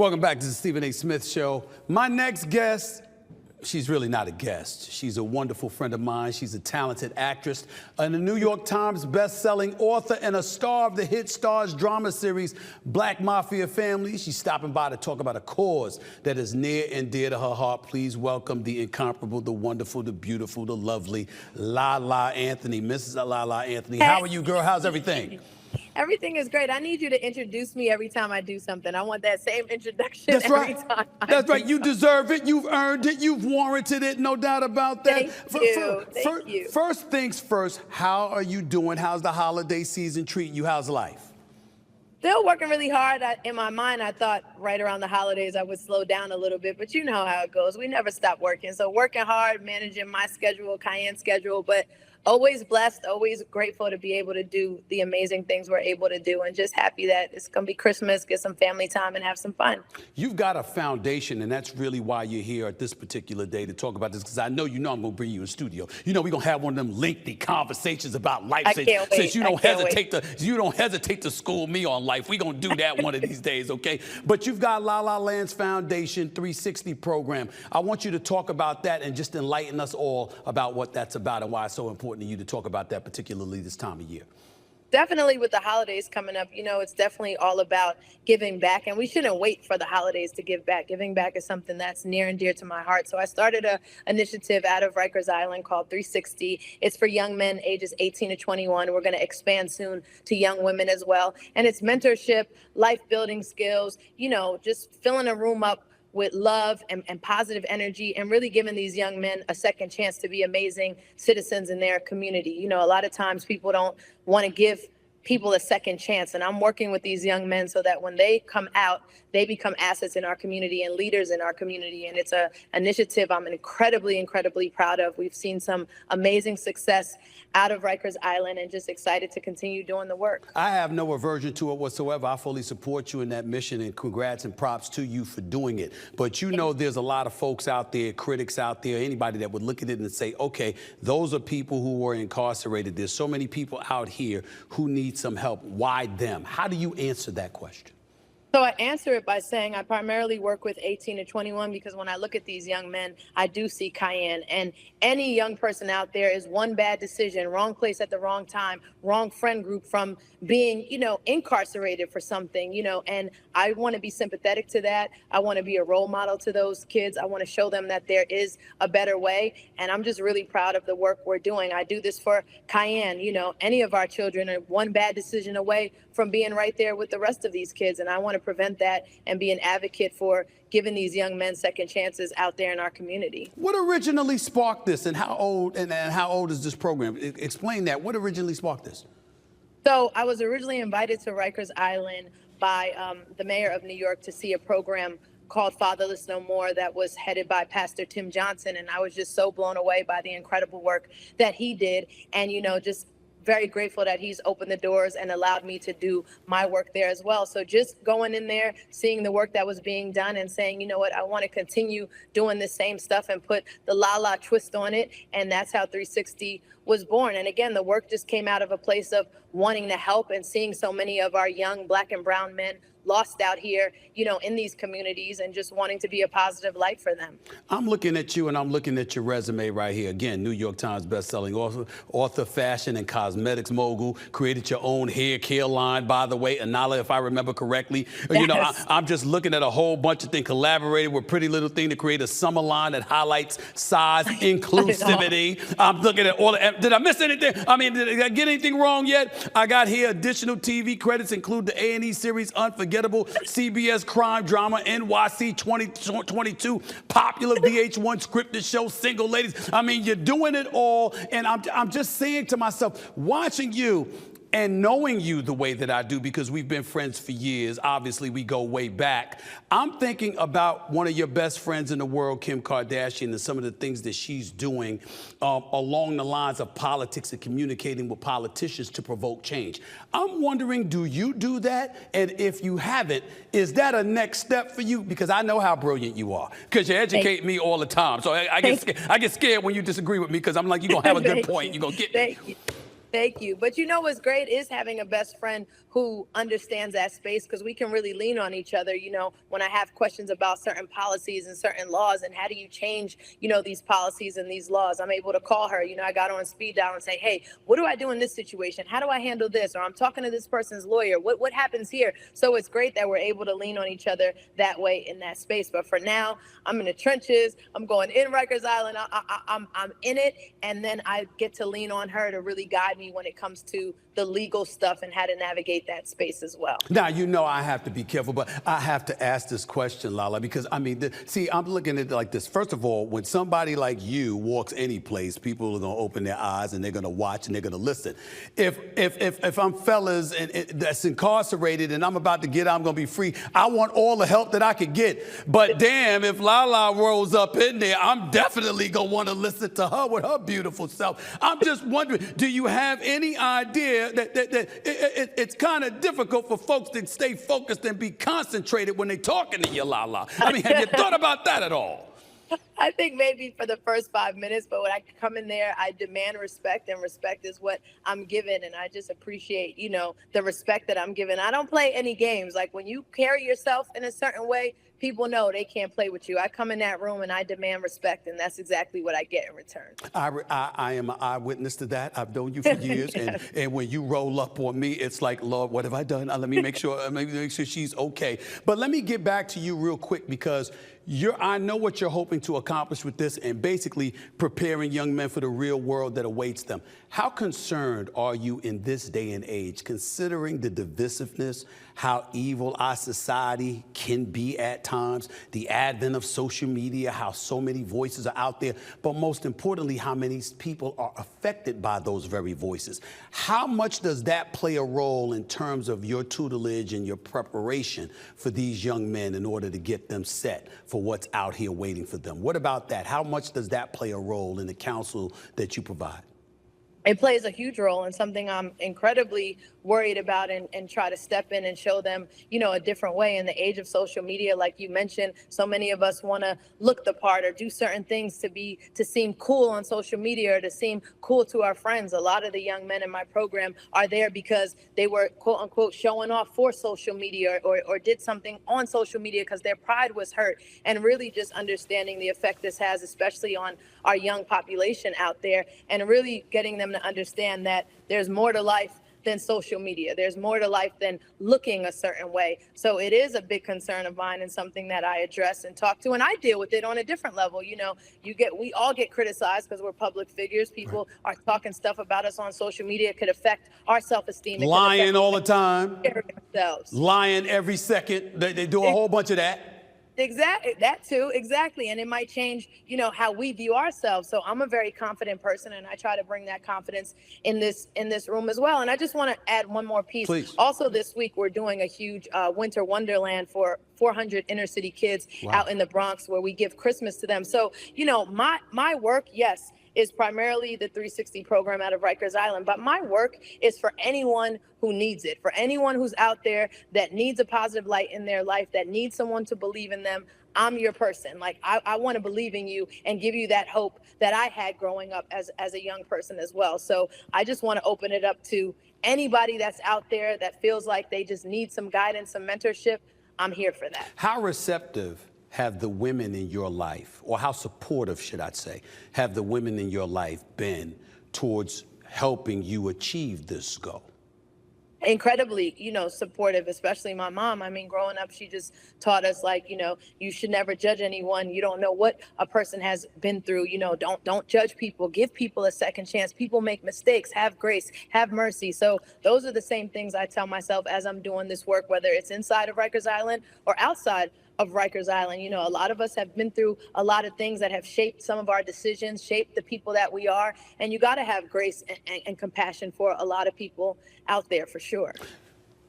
Welcome back to the Stephen A. Smith Show. My next guest, she's really not a guest. She's a wonderful friend of mine. She's a talented actress and a New York Times best-selling author and a star of the hit Starz drama series Black Mafia Family. She's stopping by to talk about a cause that is near and dear to her heart. Please welcome the incomparable, the wonderful, the beautiful, the lovely Lala Anthony. Mrs. Lala Anthony, how are you, girl? How's everything? Everything is great. I need you to introduce me every time I do something. I want that same introduction That's every right. time. That's right. You deserve it. You've earned it. You've warranted it. No doubt about that. Thank you. First things first, how are you doing? How's the holiday season treating you? How's life? Still working really hard. In my mind, I thought right around the holidays I would slow down a little bit, but you know how it goes. We never stop working. So working hard, managing my schedule, Kiyan's schedule, but always blessed, always grateful to be able to do the amazing things we're able to do, and just happy that it's going to be Christmas, get some family time, and have some fun. You've got a foundation, and that's really why you're here at this particular day to talk about this, because I know I'm going to bring you in studio. You know we're going to have one of them lengthy conversations about life. Since you don't hesitate to school me on life. We're going to do that one of these days, okay? But you've got La La Land's Foundation 360 program. I want you to talk about that and just enlighten us all about what that's about and why it's so important to you to talk about that, particularly this time of year. Definitely with the holidays coming up, you know, it's definitely all about giving back, and we shouldn't wait for the holidays to give back. Giving back is something that's near and dear to my heart. So I started an initiative out of Rikers Island called 360. It's for young men ages 18 to 21. We're going to expand soon to young women as well. And it's mentorship, life building skills, you know, just filling a room up with love and positive energy, and really giving these young men a second chance to be amazing citizens in their community. You know, a lot of times people don't want to give people a second chance, and I'm working with these young men so that when they come out, they become assets in our community and leaders in our community. And it's an initiative I'm incredibly proud of. We've seen some amazing success out of Rikers Island, and just excited to continue doing the work. I have no aversion to it whatsoever. I fully support you in that mission, and congrats and props to you for doing it. But you know there's a lot of folks out there, critics out there, anybody that would look at it and say, okay, those are people who were incarcerated. There's so many people out here who need some help. Why them? How do you answer that question? So I answer it by saying I primarily work with 18 to 21 because when I look at these young men, I do see Kiyan. And any young person out there is one bad decision, wrong place at the wrong time, wrong friend group from being, you know, incarcerated for something, you know, and I want to be sympathetic to that. I want to be a role model to those kids. I want to show them that there is a better way. And I'm just really proud of the work we're doing. I do this for Kiyan. You know, any of our children are one bad decision away from being right there with the rest of these kids. And I want to prevent that and be an advocate for giving these young men second chances out there in our community. What originally sparked this, and how old is this program? Explain that. What originally sparked this? So I was originally invited to Rikers Island by the mayor of New York to see a program called Fatherless No More that was headed by Pastor Tim Johnson. And I was just so blown away by the incredible work that he did. And, you know, just very grateful that he's opened the doors and allowed me to do my work there as well. So just going in there, seeing the work that was being done and saying, you know what, I want to continue doing the same stuff and put the Lala twist on it. And that's how 360 was born. And again, the work just came out of a place of wanting to help and seeing so many of our young Black and brown men lost out here, you know, in these communities, and just wanting to be a positive light for them. I'm looking at you and I'm looking at your resume right here. Again, New York Times bestselling author, fashion and cosmetics mogul, created your own hair care line, by the way, Anala, if I remember correctly. Yes. You know, I'm just looking at a whole bunch of things, collaborated with Pretty Little Thing to create a summer line that highlights size inclusivity. I'm looking at all the, did I miss anything? I mean, did I get anything wrong yet? I got here additional TV credits include the A&E series Unforgettable, CBS crime drama NYC 2022, popular VH1 scripted show Single Ladies. I mean, you're doing it all, and I'm just saying to myself, watching you and knowing you the way that I do, because we've been friends for years, obviously we go way back, I'm thinking about one of your best friends in the world, Kim Kardashian, and some of the things that she's doing along the lines of politics and communicating with politicians to provoke change. I'm wondering, do you do that? And if you haven't, is that a next step for you? Because I know how brilliant you are, because you educate me all the time. So I get scared when you disagree with me, because I'm like, you're going to have a good point. You're going to get me. Thank you. Thank you. But you know what's great is having a best friend who understands that space, because we can really lean on each other. You know, when I have questions about certain policies and certain laws and how do you change, these policies and these laws, I'm able to call her. You know, I got on speed dial and say, hey, what do I do in this situation? How do I handle this? Or I'm talking to this person's lawyer. What happens here? So it's great that we're able to lean on each other that way in that space. But for now, I'm in the trenches. I'm going in Rikers Island. I'm in it. And then I get to lean on her to really guide me when it comes to the legal stuff and how to navigate that space as well. Now, I have to be careful, but I have to ask this question, Lala, because see, I'm looking at it like this. First of all, when somebody like you walks any place, people are going to open their eyes and they're going to watch and they're going to listen. If I'm fellas that's incarcerated and I'm about to get out, I'm going to be free, I want all the help that I could get. But damn, if Lala rolls up in there, I'm definitely going to want to listen to her with her beautiful self. I'm just wondering, do you have any idea that it's kind of difficult for folks to stay focused and be concentrated when they're talking to you, Lala? I mean, have you thought about that at all? I think maybe for the first 5 minutes, but when I come in there, I demand respect, and respect is what I'm given. And I just appreciate, the respect that I'm given. I don't play any games. Like, when you carry yourself in a certain way, people know they can't play with you. I come in that room and I demand respect, and that's exactly what I get in return. I am an eyewitness to that. I've known you for years, yes. and when you roll up on me, it's like, Lord, what have I done? Let me make sure, she's okay. But let me get back to you real quick, because I know what you're hoping to accomplish with this, and basically preparing young men for the real world that awaits them. How concerned are you in this day and age, considering the divisiveness, how evil our society can be at times, the advent of social media, how so many voices are out there, but most importantly, how many people are affected by those very voices? How much does that play a role in terms of your tutelage and your preparation for these young men in order to get them set for what's out here waiting for them? What about that? How much does that play a role in the counsel that you provide? It plays a huge role, and something I'm incredibly worried about, and try to step in and show them, a different way. In the age of social media, like you mentioned, so many of us want to look the part or do certain things to seem cool on social media, or to seem cool to our friends. A lot of the young men in my program are there because they were, quote unquote, showing off for social media, or did something on social media because their pride was hurt. And really just understanding the effect this has, especially on our young population out there, and really getting them to understand that there's more to life than social media. There's more to life than looking a certain way. So it is a big concern of mine, and something that I address and talk to, and I deal with it on a different level. We all get criticized because we're public figures. People are talking stuff about us on social media. It could affect our self-esteem. Lying all the time. Ourselves. Lying every second. They do a whole bunch of that. Exactly, that too, exactly. And it might change, how we view ourselves. So I'm a very confident person, and I try to bring that confidence in this room as well. And I just want to add one more piece. Please. Also, this week, we're doing a huge winter wonderland for 400 inner city kids out in the Bronx, where we give Christmas to them. So, my work, yes, is primarily the 360 program out of Rikers Island. But my work is for anyone who needs it, for anyone who's out there that needs a positive light in their life, that needs someone to believe in them. I'm your person. Like, I want to believe in you and give you that hope that I had growing up as a young person as well. So I just want to open it up to anybody that's out there that feels like they just need some guidance, some mentorship. I'm here for that. How receptive have the women in your life, or how supportive, should I say, have the women in your life been towards helping you achieve this goal? Incredibly, supportive, especially my mom. I mean, growing up, she just taught us, like, you should never judge anyone. You don't know what a person has been through. Don't judge people. Give people a second chance. People make mistakes. Have grace. Have mercy. So those are the same things I tell myself as I'm doing this work, whether it's inside of Rikers Island or outside of Rikers Island. A lot of us have been through a lot of things that have shaped some of our decisions, shaped the people that we are. And you got to have grace and compassion for a lot of people out there, for sure.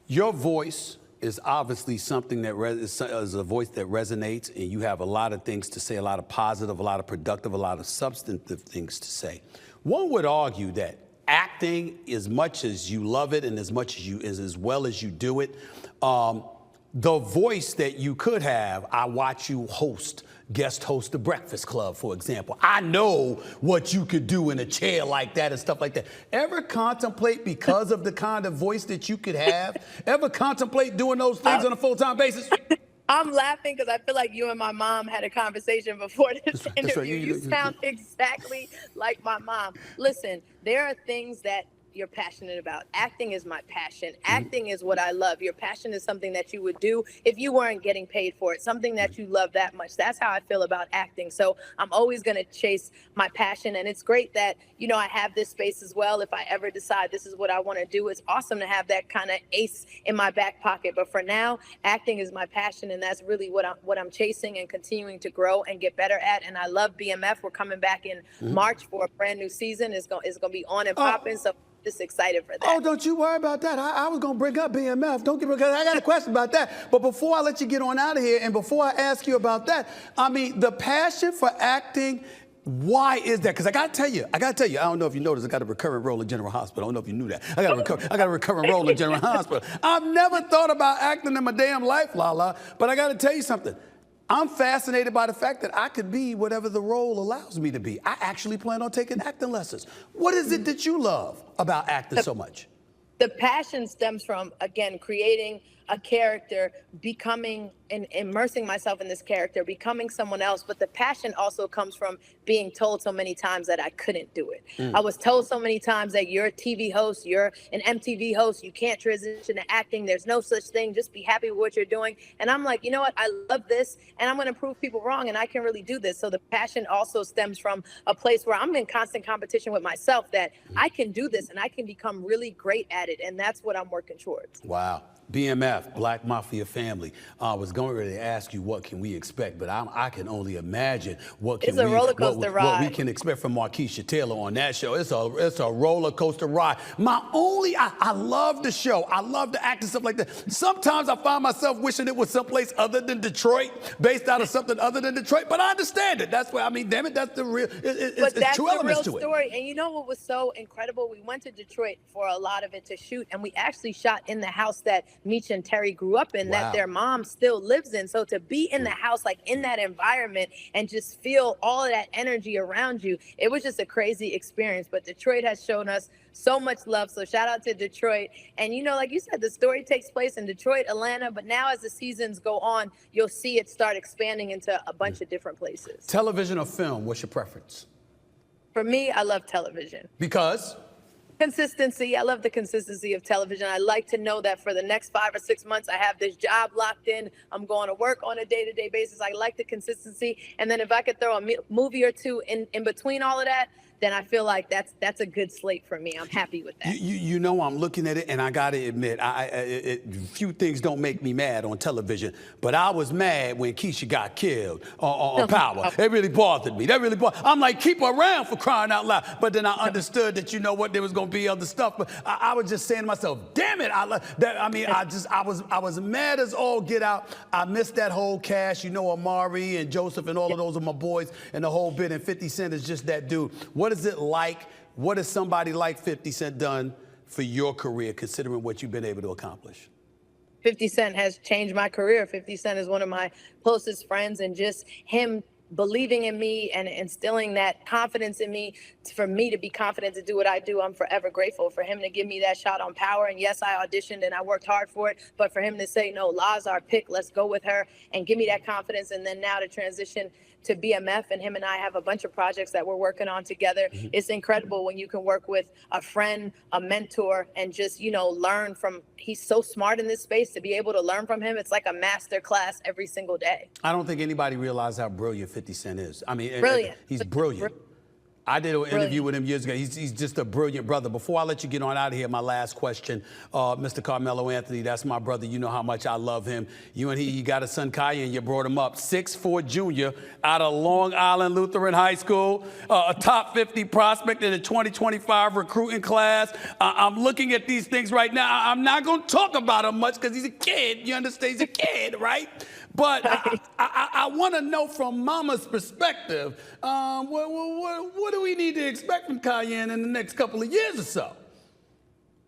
Your voice is obviously something that is a voice that resonates, and you have a lot of things to say, a lot of positive, a lot of productive, a lot of substantive things to say. One would argue that acting, as much as you love it and as much as as well as you do it, the voice that you could have, I watch you guest host the Breakfast Club, for example. I know what you could do in a chair like that and stuff like that. Ever contemplate, because of the kind of voice that you could have, ever contemplate doing those things on a full-time basis? I'm laughing because I feel like you and my mom had a conversation before this interview. Right. You sound exactly like my mom. Listen, there are things that you're passionate about. Acting is my passion. Acting is what I love. Your passion is something that you would do if you weren't getting paid for it, something that you love that much. That's how I feel about acting. So I'm always going to chase my passion. And it's great that, I have this space as well. If I ever decide this is what I want to do, it's awesome to have that kind of ace in my back pocket. But for now, acting is my passion. And that's really what I'm chasing and continuing to grow and get better at. And I love BMF. We're coming back in March for a brand new season. It's going to be on and popping. So just excited for that. Oh, don't you worry about that. I was going to bring up BMF. Don't get because I got a question about that. But before I let you get on out of here and before I ask you about that, I mean, the passion for acting, why is that? Because I got to tell you, I don't know if you noticed, I got a recurrent role in General Hospital. I don't know if you knew that. I got a recurrent role in General Hospital. I've never thought about acting in my damn life, Lala, but I got to tell you something. I'm fascinated by the fact that I could be whatever the role allows me to be. I actually plan on taking acting lessons. What is it that you love about acting so much? The passion stems from, again, creating a character, becoming and immersing myself in this character, becoming someone else. But the passion also comes from being told so many times that I couldn't do it. I was told so many times that you're a TV host, you're an MTV host, you can't transition to acting. There's no such thing. Just be happy with what you're doing. And I'm like, you know what? I love this and I'm going to prove people wrong and I can really do this. So the passion also stems from a place where I'm in constant competition with myself that I can do this and I can become really great at it. And that's what I'm working towards. Wow. BMF, Black Mafia Family. I was going to ask you what can we expect, but I can only imagine what It's a roller coaster ride. What we can expect from Markeisha Taylor on that show. It's a roller coaster ride. I love the show. I love the acting, stuff like that. Sometimes I find myself wishing it was someplace other than Detroit, based out of something other than Detroit. But I understand it. That's why damn it, that's the real. It's true elements to it. Story. And you know what was so incredible? We went to Detroit for a lot of it to shoot, and we actually shot in the house that Meech and Terry grew up in, that their mom still lives in. So to be in the house, like in that environment, and just feel all of that energy around you, it was just a crazy experience. But Detroit has shown us so much love. So shout out to Detroit. And like you said, the story takes place in Detroit, Atlanta, but now as the seasons go on, you'll see it start expanding into a bunch of different places. Television or film, what's your preference? For me, I love television. Because? Consistency. I love the consistency of television. I like to know that for the next 5 or 6 months, I have this job locked in. I'm going to work on a day-to-day basis. I like the consistency. And then if I could throw a movie or two in between all of that, then I feel like that's a good slate for me. I'm happy with that. I'm looking at it, and I got to admit, few things don't make me mad on television, but I was mad when Keisha got killed on Power. It really bothered me. I'm like, keep her around, for crying out loud. But then I understood that, there was going to be other stuff. But I was just saying to myself, damn it. I was mad as all get out. I missed that whole cast. Amari and Joseph and all of those are my boys and the whole bit. And 50 Cent is just that dude. What is it like? What has somebody like 50 Cent done for your career, considering what you've been able to accomplish? 50 Cent has changed my career. 50 Cent is one of my closest friends, and just him believing in me and instilling that confidence in me, for me to be confident to do what I do, I'm forever grateful for him to give me that shot on Power. And yes, I auditioned and I worked hard for it, but for him to say, no, La's our pick, let's go with her, and give me that confidence. And then now to transition to BMF, and him and I have a bunch of projects that we're working on together. It's incredible when you can work with a friend, a mentor, and just, learn from, he's so smart in this space, to be able to learn from him. It's like a master class every single day. I don't think anybody realized how brilliant 50 Cent is. I mean, brilliant. He's brilliant. I did an interview with him years ago. He's just a brilliant brother. Before I let you get on out of here, my last question, Mr. Carmelo Anthony, that's my brother. You know how much I love him. You and he got a son, Kiyan, you brought him up. 6'4" junior out of Long Island Lutheran High School, a top 50 prospect in the 2025 recruiting class. I'm looking at these things right now. I'm not going to talk about him much because he's a kid. You understand? He's a kid, right? But I want to know from Mama's perspective, what do we need to expect from Kiyan in the next couple of years or so?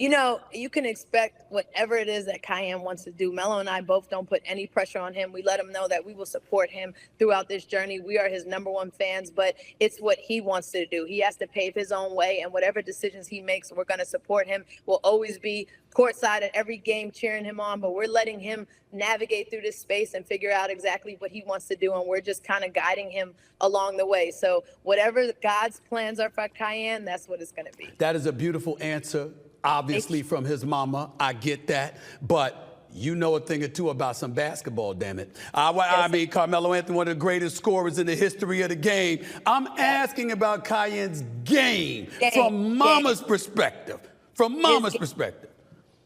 You know, you can expect whatever it is that Kiyan wants to do. Melo and I both don't put any pressure on him. We let him know that we will support him throughout this journey. We are his #1 fans, but it's what he wants to do. He has to pave his own way, and whatever decisions he makes, we're going to support him. We'll always be courtside at every game cheering him on, but we're letting him navigate through this space and figure out exactly what he wants to do, and we're just kind of guiding him along the way. So whatever God's plans are for Kiyan, that's what it's going to be. That is a beautiful answer. Obviously from his mama, I get that, but you know a thing or two about some basketball, damn it. I mean, Carmelo Anthony, one of the greatest scorers in the history of the game. I'm asking about Kiyan's game from mama's perspective. From mama's perspective.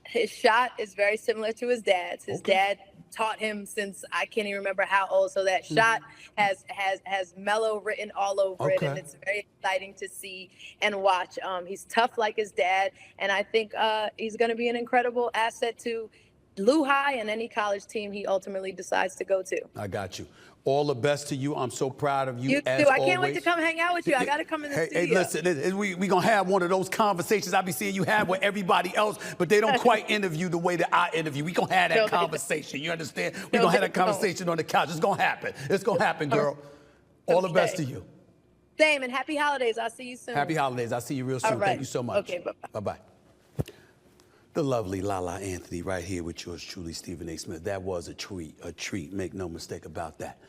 His shot is very similar to his dad's. His dad taught him since I can't even remember how old. So that shot has Melo written all over it, and it's very exciting to see and watch. He's tough like his dad, and I think he's going to be an incredible asset to Lou High and any college team he ultimately decides to go to. I got you. All the best to you. I'm so proud of you. You too. I can't wait to come hang out with you. I got to come in the studio. Hey, listen, we going to have one of those conversations I be seeing you have with everybody else, but they don't quite interview the way that I interview. We going to have that conversation. You understand? We going to have that conversation on the couch. It's going to happen. It's going to happen, girl. All the best to you. Same, and happy holidays. I'll see you soon. Happy holidays. I'll see you real soon. All right. Thank you so much. Okay, bye-bye. Bye-bye. The lovely Lala Anthony right here with yours truly, Stephen A. Smith. That was a treat. Make no mistake about that.